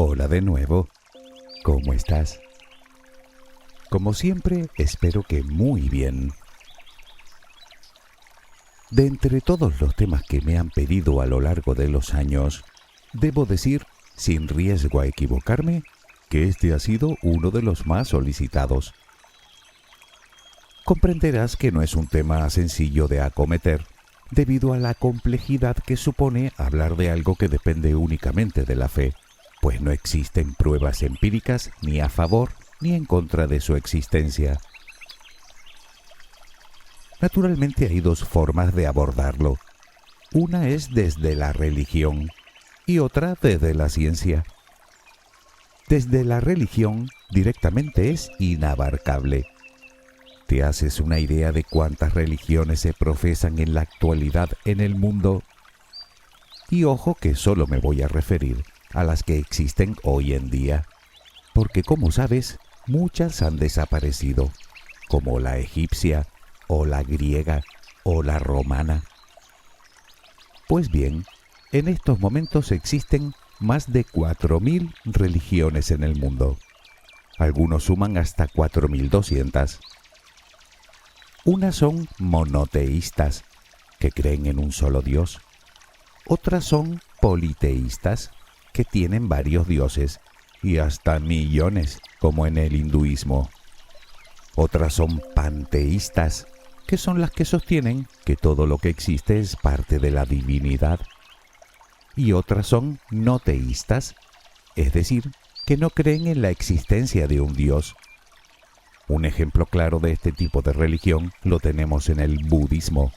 Hola de nuevo, ¿cómo estás? Como siempre, espero que muy bien. De entre todos los temas que me han pedido a lo largo de los años, debo decir, sin riesgo a equivocarme, que este ha sido uno de los más solicitados. Comprenderás que no es un tema sencillo de acometer, debido a la complejidad que supone hablar de algo que depende únicamente de la fe, pues no existen pruebas empíricas ni a favor ni en contra de su existencia. Naturalmente hay dos formas de abordarlo. Una es desde la religión y otra desde la ciencia. Desde la religión directamente es inabarcable. ¿Te haces una idea de cuántas religiones se profesan en la actualidad en el mundo? Y ojo que solo me voy a referir a las que existen hoy en día, porque como sabes, muchas han desaparecido, como la egipcia, o la griega, o la romana. Pues bien, en estos momentos existen más de 4.000 religiones en el mundo. Algunos suman hasta 4.200. Unas son monoteístas, que creen en un solo Dios. Otras son politeístas, que tienen varios dioses y hasta millones, como en el hinduismo. Otras son panteístas, que son las que sostienen que todo lo que existe es parte de la divinidad. Y otras son no teístas, es decir, que no creen en la existencia de un dios. Un ejemplo claro de este tipo de religión lo tenemos en el budismo.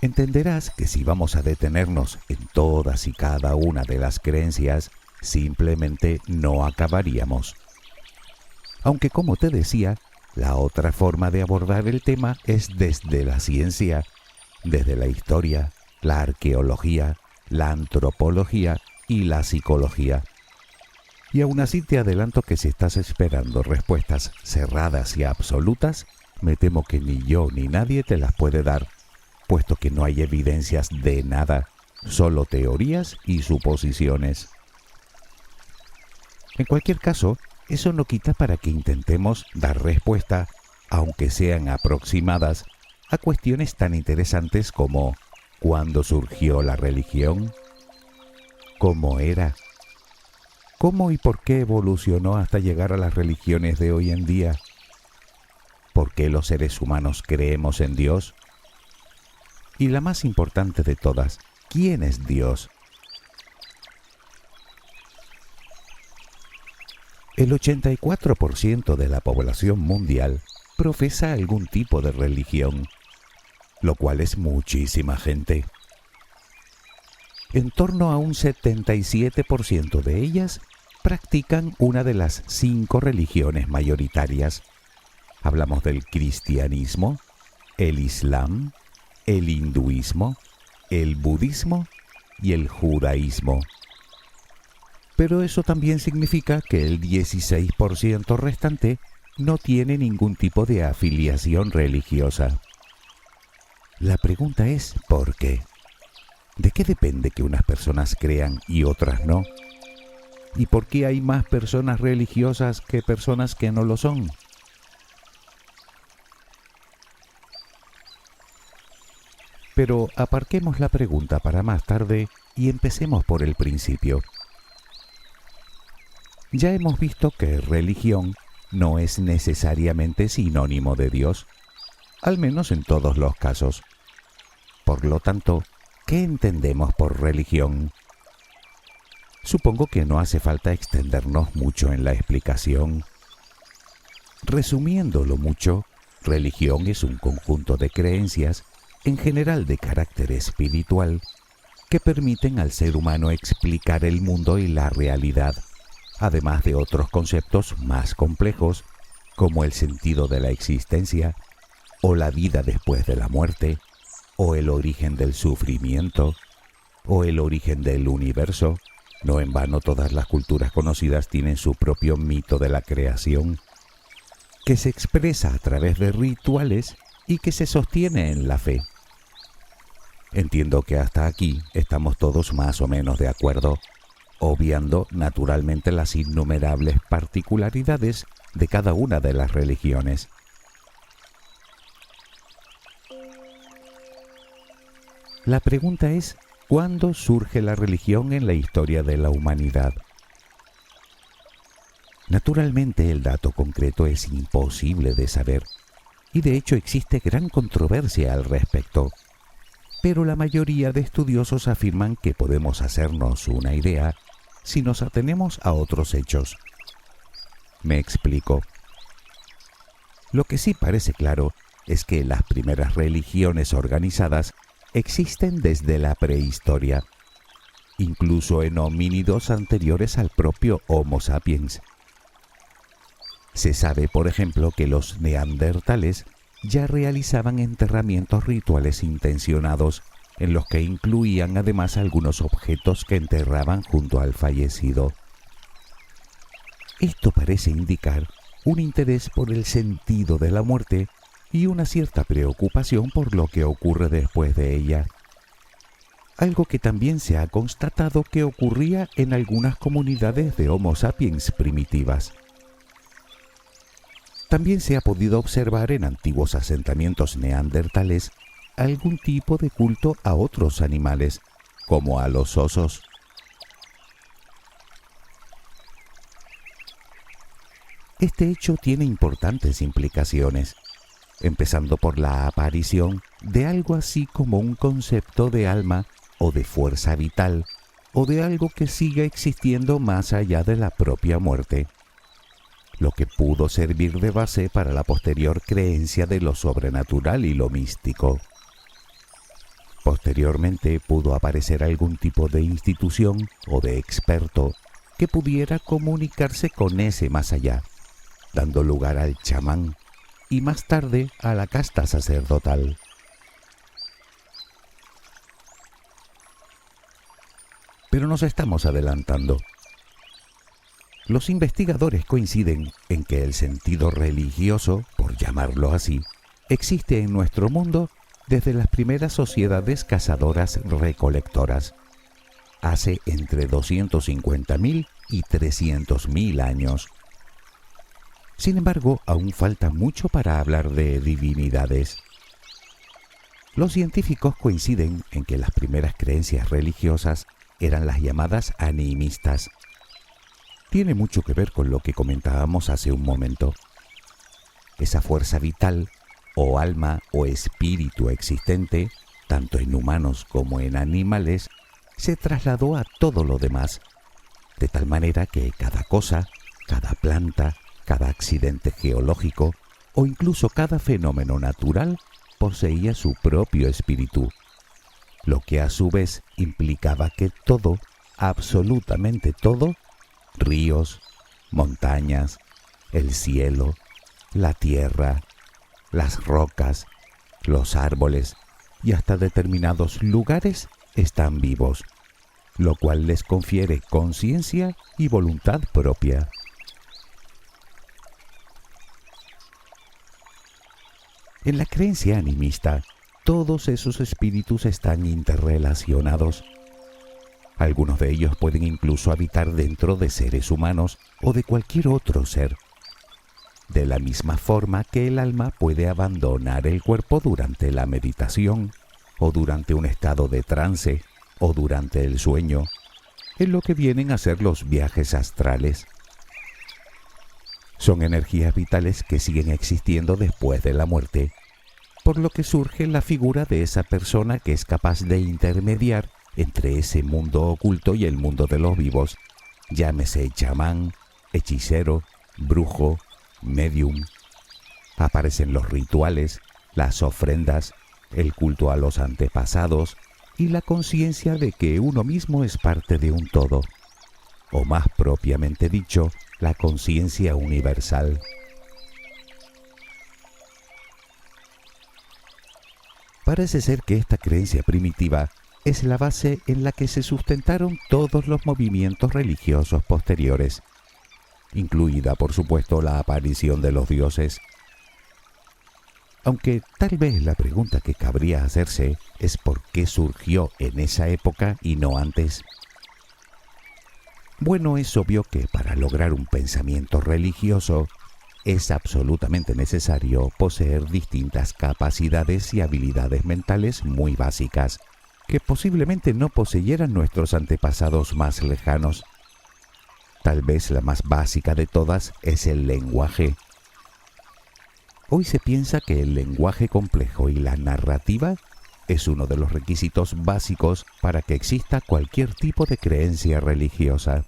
Entenderás que si vamos a detenernos en todas y cada una de las creencias, simplemente no acabaríamos. Aunque como te decía, la otra forma de abordar el tema es desde la ciencia, desde la historia, la arqueología, la antropología y la psicología. Y aún así te adelanto que si estás esperando respuestas cerradas y absolutas, me temo que ni yo ni nadie te las puede dar, puesto que no hay evidencias de nada, solo teorías y suposiciones. En cualquier caso, eso no quita para que intentemos dar respuesta, aunque sean aproximadas, a cuestiones tan interesantes como ¿cuándo surgió la religión? ¿Cómo era? ¿Cómo y por qué evolucionó hasta llegar a las religiones de hoy en día? ¿Por qué los seres humanos creemos en Dios? Y la más importante de todas, ¿quién es Dios? El 84% de la población mundial profesa algún tipo de religión, lo cual es muchísima gente. En torno a un 77% de ellas practican una de las 5 religiones mayoritarias. Hablamos del cristianismo, el islam, el hinduismo, el budismo y el judaísmo. Pero eso también significa que el 16% restante no tiene ningún tipo de afiliación religiosa. La pregunta es ¿por qué? ¿De qué depende que unas personas crean y otras no? ¿Y por qué hay más personas religiosas que personas que no lo son? Pero aparquemos la pregunta para más tarde y empecemos por el principio. Ya hemos visto que religión no es necesariamente sinónimo de Dios, al menos en todos los casos. Por lo tanto, ¿qué entendemos por religión? Supongo que no hace falta extendernos mucho en la explicación. Resumiéndolo mucho, religión es un conjunto de creencias, en general de carácter espiritual, que permiten al ser humano explicar el mundo y la realidad, además de otros conceptos más complejos, como el sentido de la existencia, o la vida después de la muerte, o el origen del sufrimiento, o el origen del universo. No en vano todas las culturas conocidas tienen su propio mito de la creación, que se expresa a través de rituales y que se sostiene en la fe. Entiendo que hasta aquí estamos todos más o menos de acuerdo, obviando naturalmente las innumerables particularidades de cada una de las religiones. La pregunta es, ¿cuándo surge la religión en la historia de la humanidad? Naturalmente el dato concreto es imposible de saber, y de hecho existe gran controversia al respecto. Pero la mayoría de estudiosos afirman que podemos hacernos una idea si nos atenemos a otros hechos. Me explico. Lo que sí parece claro es que las primeras religiones organizadas existen desde la prehistoria, incluso en homínidos anteriores al propio Homo sapiens. Se sabe, por ejemplo, que los neandertales ya realizaban enterramientos rituales intencionados, en los que incluían además algunos objetos que enterraban junto al fallecido. Esto parece indicar un interés por el sentido de la muerte y una cierta preocupación por lo que ocurre después de ella. Algo que también se ha constatado que ocurría en algunas comunidades de Homo sapiens primitivas. También se ha podido observar en antiguos asentamientos neandertales algún tipo de culto a otros animales, como a los osos. Este hecho tiene importantes implicaciones, empezando por la aparición de algo así como un concepto de alma o de fuerza vital, o de algo que siga existiendo más allá de la propia muerte, lo que pudo servir de base para la posterior creencia de lo sobrenatural y lo místico. Posteriormente pudo aparecer algún tipo de institución o de experto que pudiera comunicarse con ese más allá, dando lugar al chamán y más tarde a la casta sacerdotal. Pero nos estamos adelantando. Los investigadores coinciden en que el sentido religioso, por llamarlo así, existe en nuestro mundo desde las primeras sociedades cazadoras-recolectoras, hace entre 250.000 y 300.000 años. Sin embargo, aún falta mucho para hablar de divinidades. Los científicos coinciden en que las primeras creencias religiosas eran las llamadas animistas. Tiene mucho que ver con lo que comentábamos hace un momento. Esa fuerza vital, o alma o espíritu existente, tanto en humanos como en animales, se trasladó a todo lo demás, de tal manera que cada cosa, cada planta, cada accidente geológico o incluso cada fenómeno natural poseía su propio espíritu, lo que a su vez implicaba que todo, absolutamente todo, ríos, montañas, el cielo, la tierra, las rocas, los árboles y hasta determinados lugares están vivos, lo cual les confiere conciencia y voluntad propia. En la creencia animista, todos esos espíritus están interrelacionados. Algunos de ellos pueden incluso habitar dentro de seres humanos o de cualquier otro ser, de la misma forma que el alma puede abandonar el cuerpo durante la meditación, o durante un estado de trance, o durante el sueño, en lo que vienen a ser los viajes astrales. Son energías vitales que siguen existiendo después de la muerte, por lo que surge la figura de esa persona que es capaz de intermediar entre ese mundo oculto y el mundo de los vivos, llámese chamán, hechicero, brujo, medium. Aparecen los rituales, las ofrendas, el culto a los antepasados y la conciencia de que uno mismo es parte de un todo, o más propiamente dicho, la conciencia universal. Parece ser que esta creencia primitiva es la base en la que se sustentaron todos los movimientos religiosos posteriores, incluida por supuesto la aparición de los dioses. Aunque tal vez la pregunta que cabría hacerse es por qué surgió en esa época y no antes. Bueno, es obvio que para lograr un pensamiento religioso es absolutamente necesario poseer distintas capacidades y habilidades mentales muy básicas, que posiblemente no poseyeran nuestros antepasados más lejanos. Tal vez la más básica de todas es el lenguaje. Hoy se piensa que el lenguaje complejo y la narrativa es uno de los requisitos básicos para que exista cualquier tipo de creencia religiosa.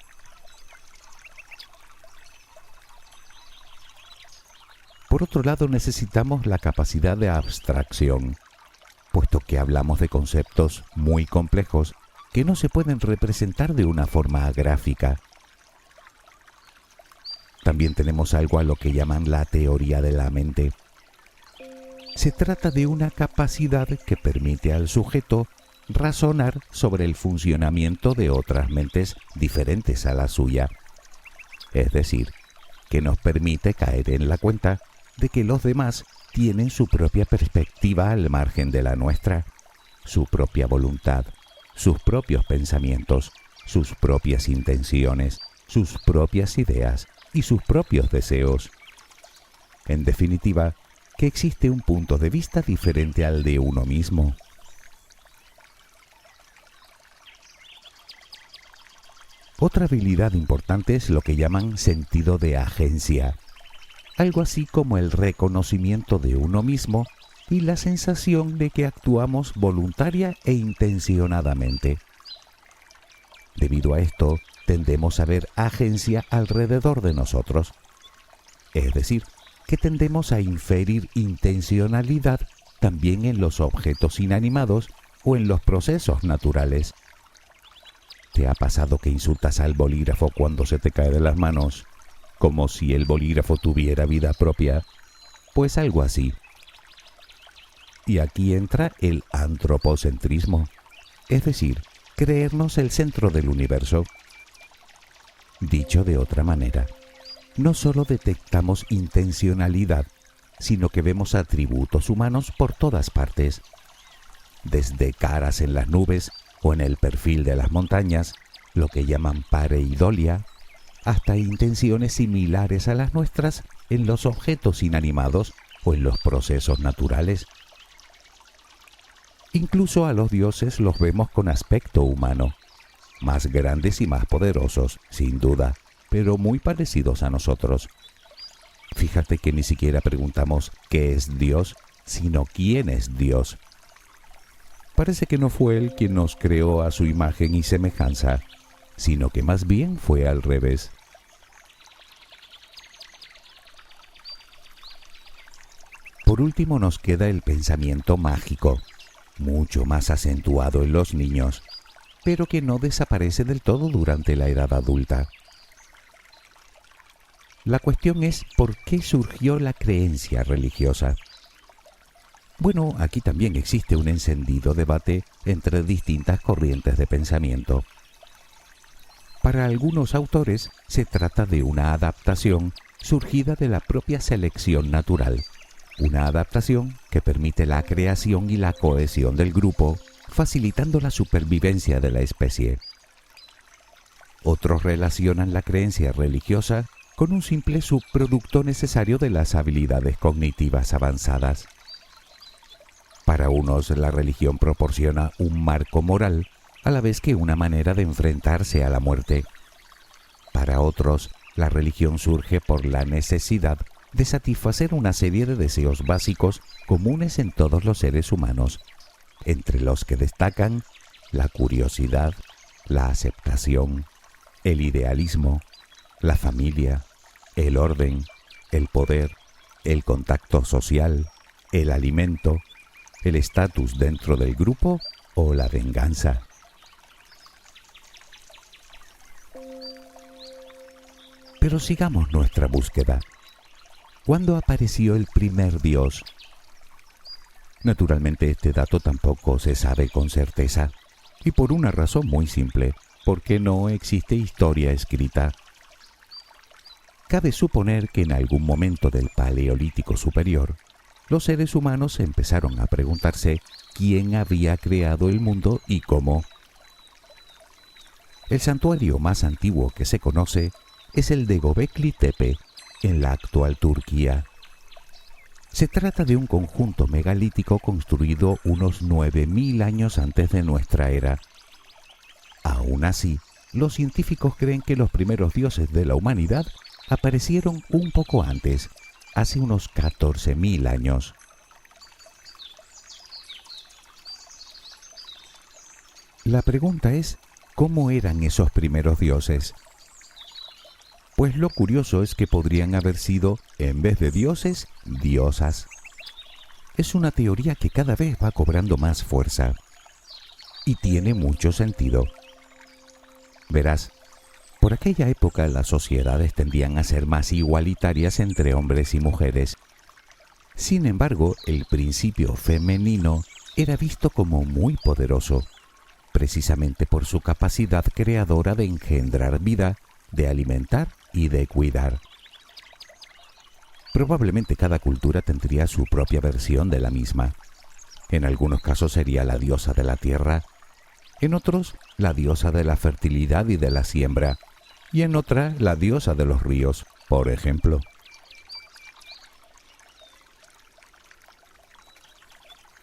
Por otro lado, necesitamos la capacidad de abstracción, puesto que hablamos de conceptos muy complejos que no se pueden representar de una forma gráfica. También tenemos algo a lo que llaman la teoría de la mente. Se trata de una capacidad que permite al sujeto razonar sobre el funcionamiento de otras mentes diferentes a la suya. Es decir, que nos permite caer en la cuenta de que los demás tienen su propia perspectiva al margen de la nuestra, su propia voluntad, sus propios pensamientos, sus propias intenciones, sus propias ideas y sus propios deseos. En definitiva, que existe un punto de vista diferente al de uno mismo. Otra habilidad importante es lo que llaman sentido de agencia, algo así como el reconocimiento de uno mismo y la sensación de que actuamos voluntaria e intencionadamente. Debido a esto, tendemos a ver agencia alrededor de nosotros. Es decir, que tendemos a inferir intencionalidad también en los objetos inanimados o en los procesos naturales. ¿Te ha pasado que insultas al bolígrafo cuando se te cae de las manos, como si el bolígrafo tuviera vida propia? Pues algo así. Y aquí entra el antropocentrismo, es decir, creernos el centro del universo. Dicho de otra manera, no solo detectamos intencionalidad, sino que vemos atributos humanos por todas partes, desde caras en las nubes o en el perfil de las montañas, lo que llaman pareidolia, hasta intenciones similares a las nuestras en los objetos inanimados o en los procesos naturales. Incluso a los dioses los vemos con aspecto humano, más grandes y más poderosos, sin duda, pero muy parecidos a nosotros. Fíjate que ni siquiera preguntamos ¿qué es Dios?, sino ¿quién es Dios? Parece que no fue Él quien nos creó a su imagen y semejanza, sino que más bien fue al revés. Por último nos queda el pensamiento mágico, mucho más acentuado en los niños, pero que no desaparece del todo durante la edad adulta. La cuestión es ¿por qué surgió la creencia religiosa? Bueno, aquí también existe un encendido debate entre distintas corrientes de pensamiento. Para algunos autores se trata de una adaptación surgida de la propia selección natural, una adaptación que permite la creación y la cohesión del grupo, facilitando la supervivencia de la especie. Otros relacionan la creencia religiosa con un simple subproducto necesario de las habilidades cognitivas avanzadas. Para unos, la religión proporciona un marco moral, a la vez que una manera de enfrentarse a la muerte. Para otros, la religión surge por la necesidad de satisfacer una serie de deseos básicos comunes en todos los seres humanos, entre los que destacan la curiosidad, la aceptación, el idealismo, la familia, el orden, el poder, el contacto social, el alimento, el estatus dentro del grupo o la venganza. Pero sigamos nuestra búsqueda. ¿Cuándo apareció el primer Dios? Naturalmente este dato tampoco se sabe con certeza, y por una razón muy simple, porque no existe historia escrita. Cabe suponer que en algún momento del Paleolítico Superior, los seres humanos empezaron a preguntarse quién había creado el mundo y cómo. El santuario más antiguo que se conoce es el de Göbekli Tepe, en la actual Turquía. Se trata de un conjunto megalítico construido unos 9.000 años antes de nuestra era. Aún así, los científicos creen que los primeros dioses de la humanidad aparecieron un poco antes, hace unos 14.000 años. La pregunta es, ¿cómo eran esos primeros dioses? Pues lo curioso es que podrían haber sido, en vez de dioses, diosas. Es una teoría que cada vez va cobrando más fuerza. Y tiene mucho sentido. Verás, por aquella época las sociedades tendían a ser más igualitarias entre hombres y mujeres. Sin embargo, el principio femenino era visto como muy poderoso, precisamente por su capacidad creadora de engendrar vida, de alimentar y de cuidar. Probablemente cada cultura tendría su propia versión de la misma. En algunos casos sería la diosa de la tierra, en otros la diosa de la fertilidad y de la siembra, y en otra la diosa de los ríos, por ejemplo.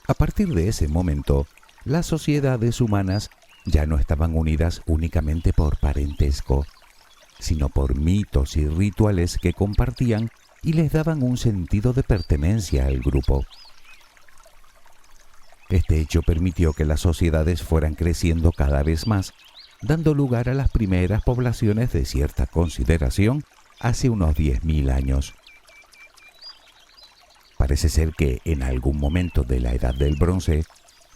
A partir de ese momento, las sociedades humanas ya no estaban unidas únicamente por parentesco, sino por mitos y rituales que compartían y les daban un sentido de pertenencia al grupo. Este hecho permitió que las sociedades fueran creciendo cada vez más, dando lugar a las primeras poblaciones de cierta consideración hace unos 10.000 años. Parece ser que en algún momento de la Edad del Bronce,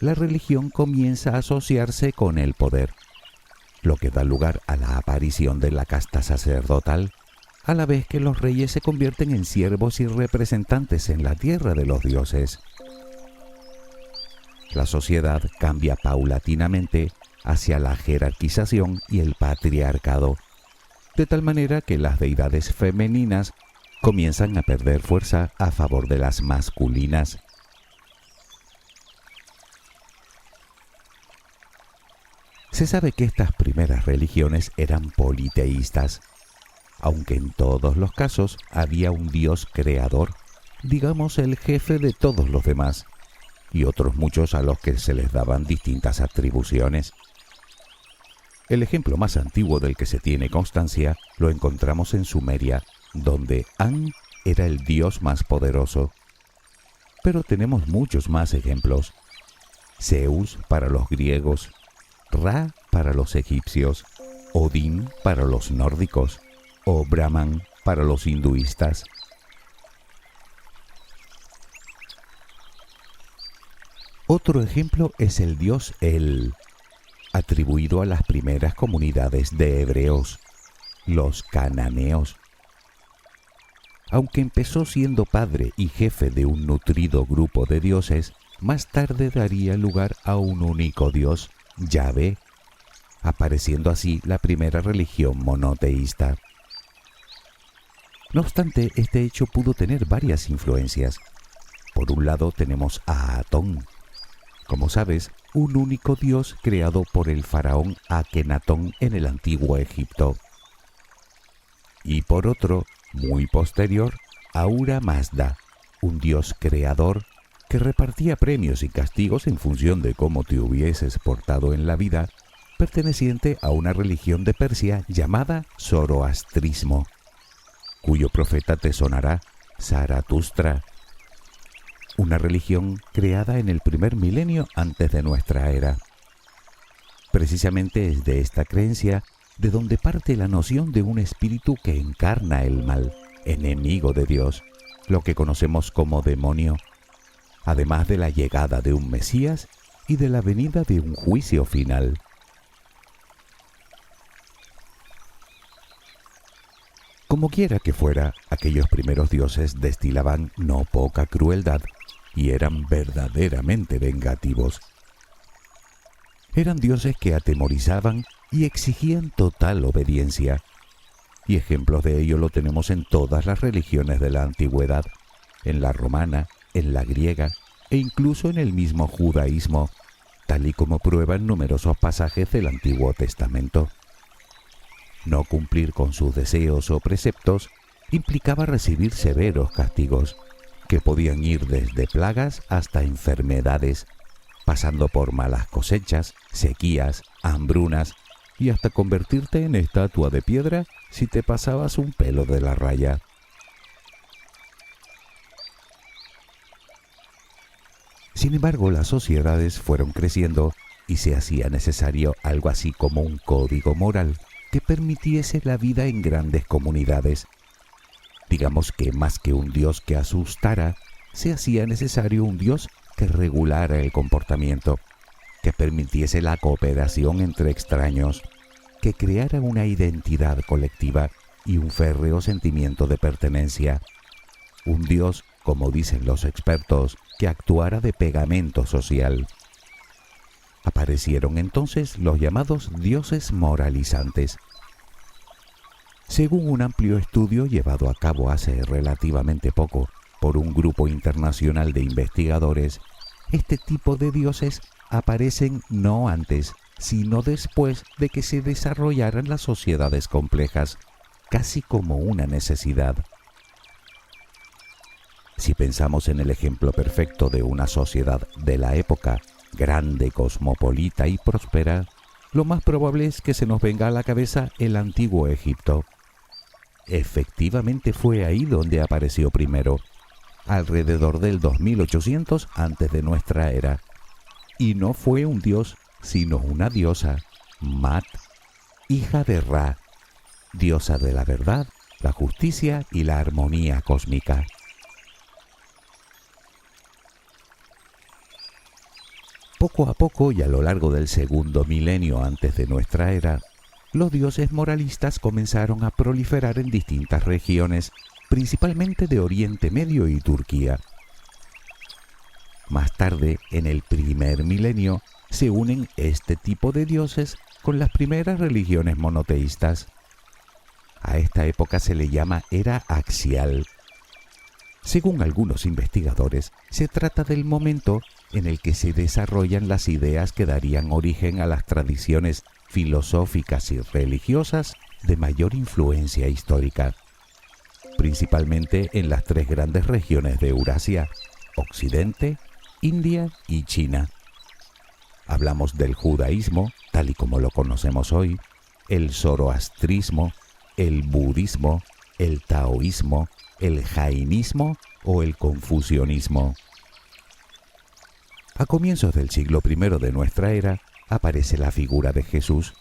la religión comienza a asociarse con el poder, lo que da lugar a la aparición de la casta sacerdotal, a la vez que los reyes se convierten en siervos y representantes en la tierra de los dioses. La sociedad cambia paulatinamente hacia la jerarquización y el patriarcado, de tal manera que las deidades femeninas comienzan a perder fuerza a favor de las masculinas. Se sabe que estas primeras religiones eran politeístas, aunque en todos los casos había un dios creador, digamos el jefe de todos los demás, y otros muchos a los que se les daban distintas atribuciones. El ejemplo más antiguo del que se tiene constancia lo encontramos en Sumeria, donde An era el dios más poderoso. Pero tenemos muchos más ejemplos. Zeus para los griegos, Ra para los egipcios, Odín para los nórdicos o Brahman para los hinduistas. Otro ejemplo es el dios El, atribuido a las primeras comunidades de hebreos, los cananeos. Aunque empezó siendo padre y jefe de un nutrido grupo de dioses, más tarde daría lugar a un único dios, Yahvé, apareciendo así la primera religión monoteísta. No obstante, este hecho pudo tener varias influencias. Por un lado tenemos a Atón, como sabes, un único dios creado por el faraón Akenatón en el antiguo Egipto. Y por otro, muy posterior, Ahura Mazda, un dios creador que repartía premios y castigos en función de cómo te hubieses portado en la vida, perteneciente a una religión de Persia llamada zoroastrismo, cuyo profeta te sonará, Zaratustra, una religión creada en el primer milenio antes de nuestra era. Precisamente es de esta creencia de donde parte la noción de un espíritu que encarna el mal, enemigo de Dios, lo que conocemos como demonio, además de la llegada de un Mesías y de la venida de un juicio final. Como quiera que fuera, aquellos primeros dioses destilaban no poca crueldad y eran verdaderamente vengativos. Eran dioses que atemorizaban y exigían total obediencia, y ejemplos de ello lo tenemos en todas las religiones de la antigüedad, en la romana, en la griega e incluso en el mismo judaísmo, tal y como prueban numerosos pasajes del Antiguo Testamento. No cumplir con sus deseos o preceptos implicaba recibir severos castigos, que podían ir desde plagas hasta enfermedades, pasando por malas cosechas, sequías, hambrunas y hasta convertirte en estatua de piedra si te pasabas un pelo de la raya. Sin embargo, las sociedades fueron creciendo y se hacía necesario algo así como un código moral que permitiese la vida en grandes comunidades. Digamos que más que un Dios que asustara, se hacía necesario un Dios que regulara el comportamiento, que permitiese la cooperación entre extraños, que creara una identidad colectiva y un férreo sentimiento de pertenencia. Un Dios, como dicen los expertos, que actuara de pegamento social. Aparecieron entonces los llamados dioses moralizantes. Según un amplio estudio llevado a cabo hace relativamente poco por un grupo internacional de investigadores, este tipo de dioses aparecen no antes, sino después de que se desarrollaran las sociedades complejas, casi como una necesidad. Si pensamos en el ejemplo perfecto de una sociedad de la época, grande, cosmopolita y próspera, lo más probable es que se nos venga a la cabeza el antiguo Egipto. Efectivamente fue ahí donde apareció primero, alrededor del 2800 antes de nuestra era. Y no fue un dios, sino una diosa, Mat, hija de Ra, diosa de la verdad, la justicia y la armonía cósmica. Poco a poco y a lo largo del segundo milenio antes de nuestra era, los dioses moralistas comenzaron a proliferar en distintas regiones, principalmente de Oriente Medio y Turquía. Más tarde, en el primer milenio, se unen este tipo de dioses con las primeras religiones monoteístas. A esta época se le llama era axial. Según algunos investigadores, se trata del momento en el que se desarrollan las ideas que darían origen a las tradiciones filosóficas y religiosas de mayor influencia histórica, principalmente en las tres grandes regiones de Eurasia, Occidente, India y China. Hablamos del judaísmo, tal y como lo conocemos hoy, el zoroastrismo, el budismo, el taoísmo, el jainismo o el confucianismo. A comienzos del siglo I de nuestra era, aparece la figura de Jesús,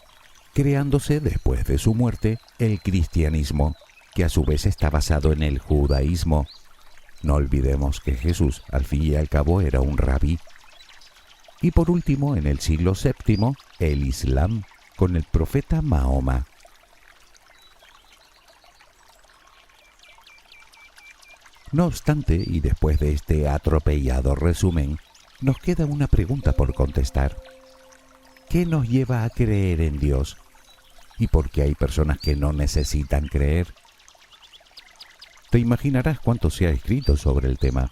creándose después de su muerte el cristianismo, que a su vez está basado en el judaísmo. No olvidemos que Jesús, al fin y al cabo, era un rabí. Y por último, en el siglo VII, el Islam, con el profeta Mahoma. No obstante, y después de este atropellado resumen, nos queda una pregunta por contestar. ¿Qué nos lleva a creer en Dios? ¿Y por qué hay personas que no necesitan creer? Te imaginarás cuánto se ha escrito sobre el tema.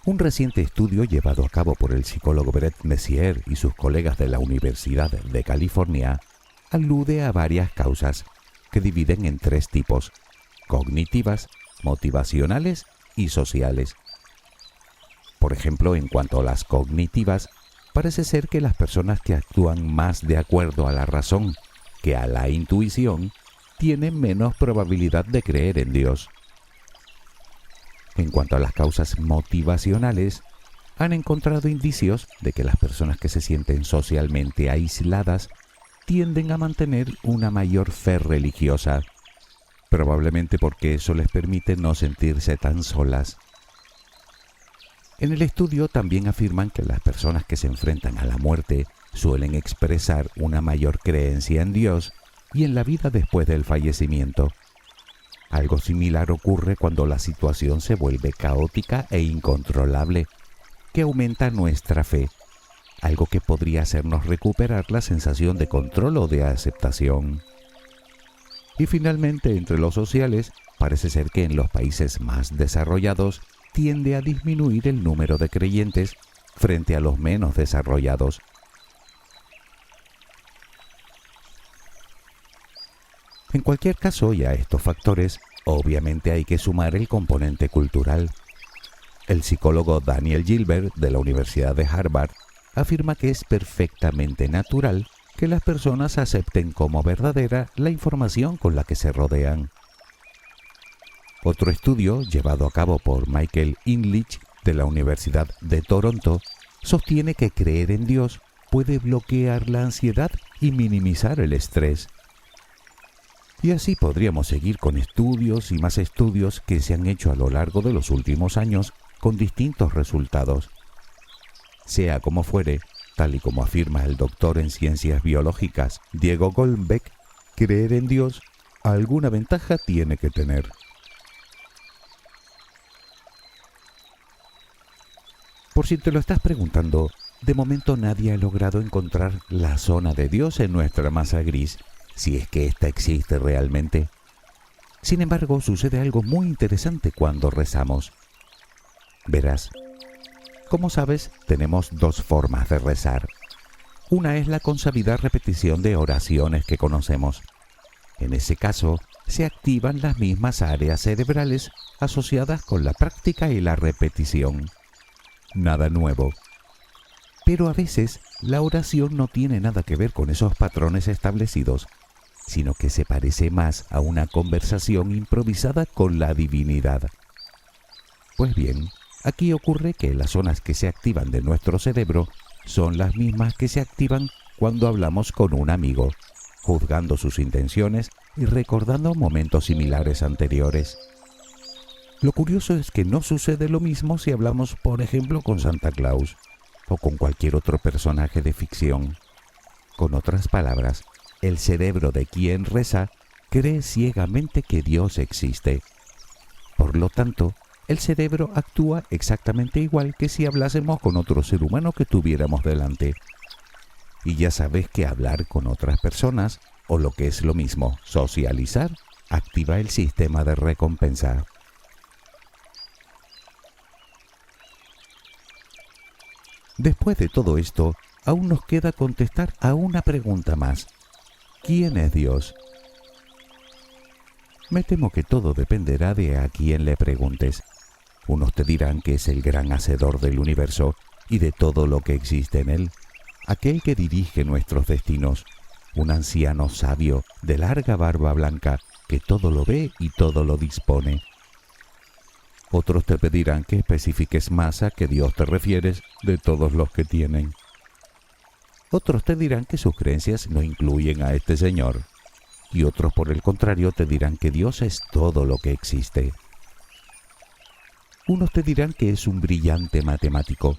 Un reciente estudio llevado a cabo por el psicólogo Brett Messier y sus colegas de la Universidad de California alude a varias causas que dividen en tres tipos: cognitivas, motivacionales y sociales. Por ejemplo, en cuanto a las cognitivas, parece ser que las personas que actúan más de acuerdo a la razón que a la intuición tienen menos probabilidad de creer en Dios. En cuanto a las causas motivacionales, han encontrado indicios de que las personas que se sienten socialmente aisladas tienden a mantener una mayor fe religiosa, probablemente porque eso les permite no sentirse tan solas. En el estudio también afirman que las personas que se enfrentan a la muerte suelen expresar una mayor creencia en Dios y en la vida después del fallecimiento. Algo similar ocurre cuando la situación se vuelve caótica e incontrolable, que aumenta nuestra fe, algo que podría hacernos recuperar la sensación de control o de aceptación. Y finalmente, entre los sociales, parece ser que en los países más desarrollados, tiende a disminuir el número de creyentes frente a los menos desarrollados. En cualquier caso, y a estos factores, obviamente hay que sumar el componente cultural. El psicólogo Daniel Gilbert, de la Universidad de Harvard, afirma que es perfectamente natural que las personas acepten como verdadera la información con la que se rodean. Otro estudio, llevado a cabo por Michael Inlich, de la Universidad de Toronto, sostiene que creer en Dios puede bloquear la ansiedad y minimizar el estrés. Y así podríamos seguir con estudios y más estudios que se han hecho a lo largo de los últimos años con distintos resultados. Sea como fuere, tal y como afirma el doctor en ciencias biológicas Diego Golombek, creer en Dios alguna ventaja tiene que tener. Por si te lo estás preguntando, de momento nadie ha logrado encontrar la zona de Dios en nuestra masa gris, si es que ésta existe realmente. Sin embargo, sucede algo muy interesante cuando rezamos. Verás, como sabes, tenemos dos formas de rezar. Una es la consabida repetición de oraciones que conocemos. En ese caso, se activan las mismas áreas cerebrales asociadas con la práctica y la repetición. Nada nuevo. Pero a veces, la oración no tiene nada que ver con esos patrones establecidos, sino que se parece más a una conversación improvisada con la divinidad. Pues bien, aquí ocurre que las zonas que se activan de nuestro cerebro son las mismas que se activan cuando hablamos con un amigo, juzgando sus intenciones y recordando momentos similares anteriores. Lo curioso es que no sucede lo mismo si hablamos, por ejemplo, con Santa Claus o con cualquier otro personaje de ficción. Con otras palabras, el cerebro de quien reza cree ciegamente que Dios existe. Por lo tanto, el cerebro actúa exactamente igual que si hablásemos con otro ser humano que tuviéramos delante. Y ya sabes que hablar con otras personas, o lo que es lo mismo, socializar, activa el sistema de recompensa. Después de todo esto, aún nos queda contestar a una pregunta más. ¿Quién es Dios? Me temo que todo dependerá de a quién le preguntes. Unos te dirán que es el gran hacedor del universo y de todo lo que existe en él, aquel que dirige nuestros destinos, un anciano sabio de larga barba blanca que todo lo ve y todo lo dispone. Otros te pedirán que especifiques más a qué Dios te refieres de todos los que tienen. Otros te dirán que sus creencias no incluyen a este Señor, y otros por el contrario te dirán que Dios es todo lo que existe. Unos te dirán que es un brillante matemático,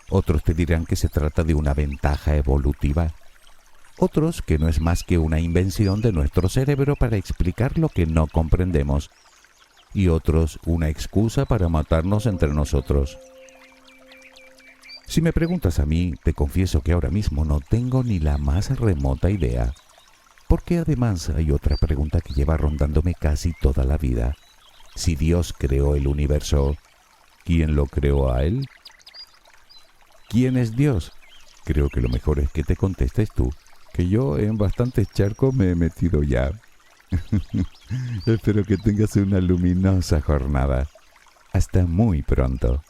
otros te dirán que se trata de una ventaja evolutiva, otros que no es más que una invención de nuestro cerebro para explicar lo que no comprendemos, y otros una excusa para matarnos entre nosotros. Si me preguntas a mí, te confieso que ahora mismo no tengo ni la más remota idea, porque además hay otra pregunta que lleva rondándome casi toda la vida. Si Dios creó el universo, ¿quién lo creó a él? ¿Quién es Dios? Creo que lo mejor es que te contestes tú, que yo en bastantes charcos me he metido ya. Espero que tengas una luminosa jornada. Hasta muy pronto.